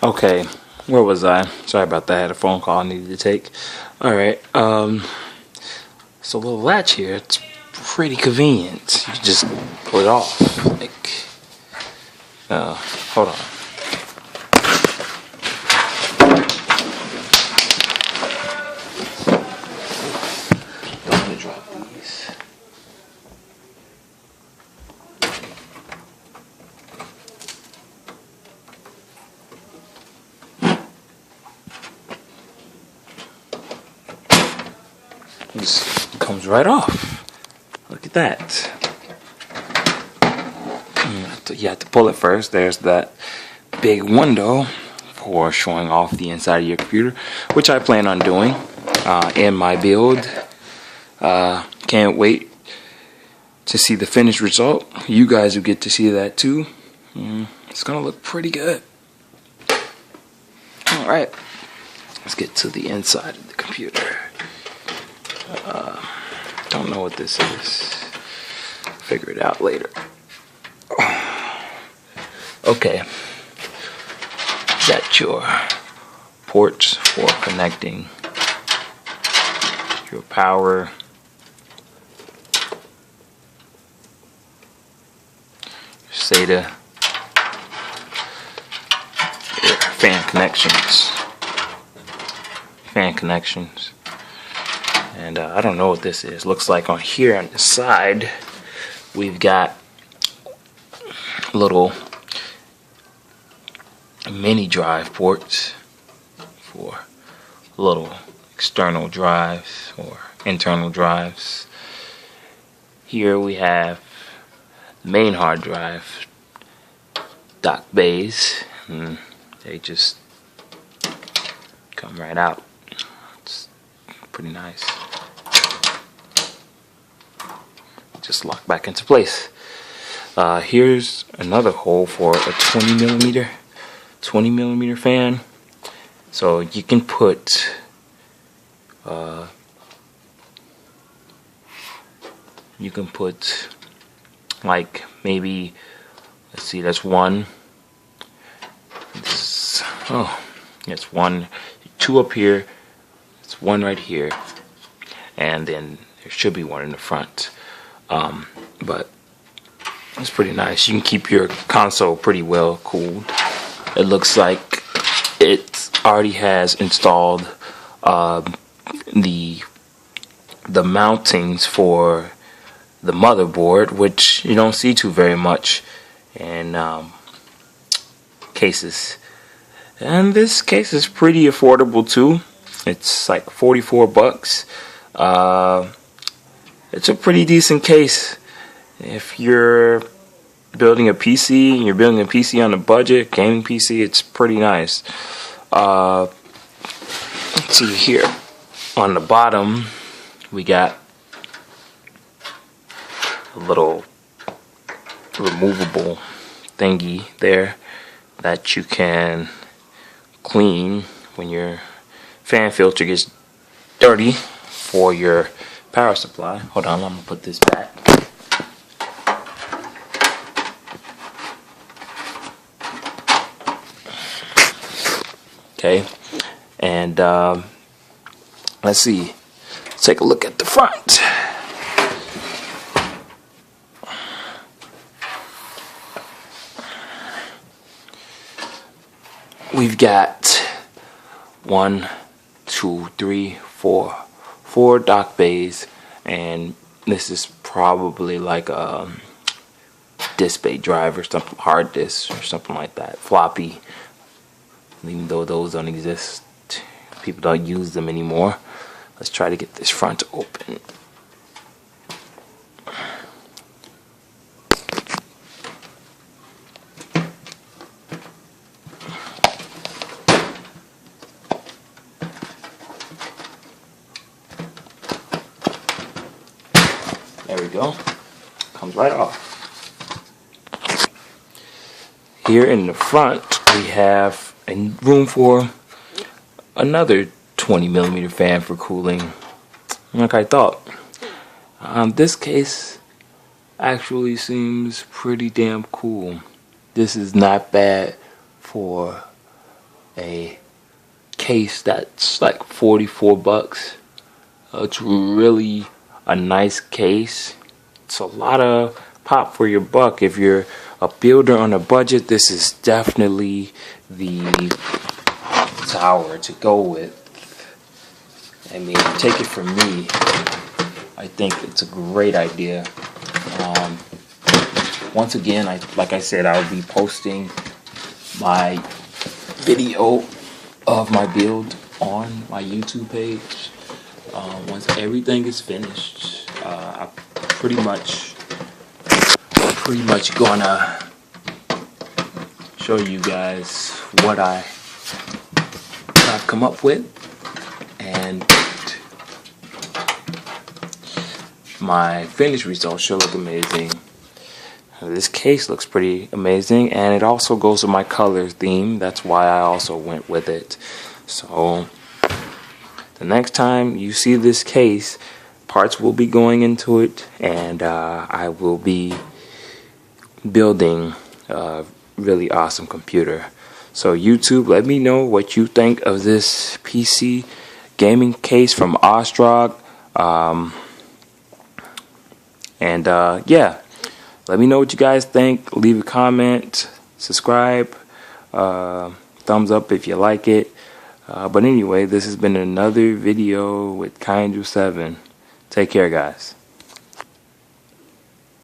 Okay, where was I? Sorry about that. I had a phone call I needed to take. Alright, so the little latch here, it's pretty convenient. You just pull it off. Like, hold on. Don't want to drop these. Just comes right off. Look at that. You have to pull it first. There's that big window for showing off the inside of your computer, which I plan on doing in my build. Can't wait to see the finished result. You guys will get to see that too. It's gonna look pretty good. Alright, let's get to the inside of the computer. Don't know what this is. Figure it out later. Okay. Got your ports for connecting your power, your SATA, your fan connections. And I don't know what this is. Looks like on here on the side we've got little mini drive ports for little external drives or internal drives. Here we have the main hard drive dock bays, and they just come right out. It's pretty nice. Just lock back into place. Here's another hole for a 20 millimeter fan. So you can put like maybe, let's see, that's one. It's one, two up here. It's one right here, and then there should be one in the front. But it's pretty nice. You can keep your console pretty well cooled. It looks like it already has installed the mountings for the motherboard, which you don't see too very much in cases. And this case is pretty affordable too. It's like 44 bucks. It's a pretty decent case. If you're building a PC, and you're building a PC on a budget, gaming PC, it's pretty nice. Let's see here. On the bottom, we got a little removable thingy there that you can clean when your fan filter gets dirty for your power supply. Hold on, I'm gonna put this back. Okay, and let's see. Let's take a look at the front. We've got 1, 2, 3, 4 dock bays, and this is probably like a disk bay drive or something, hard disk or something like that, floppy. Even though those don't exist, people don't use them anymore. Let's try to get this front open. There we go. Comes right off. Here in the front, we have a room for another 20 millimeter fan for cooling, like I thought. This case actually seems pretty damn cool. This is not bad for a case that's like 44 bucks. It's really a nice case. It's a lot of pop for your buck. If you're a builder on a budget, this is definitely the tower to go with. I mean, take it from me, I think it's a great idea. Once again, like I said, I'll be posting my video of my build on my YouTube page once everything is finished. I'm pretty much gonna show you guys what I've come up with, and my finished results should look amazing. This case looks pretty amazing, and it also goes with my color theme. That's why I also went with it. So the next time you see this case, parts will be going into it, and I will be building a really awesome computer. So YouTube, let me know what you think of this PC gaming case from Ostrog. Yeah, let me know what you guys think. Leave a comment, subscribe, thumbs up if you like it. But anyway, this has been another video with kaiangel 7. Take care, guys.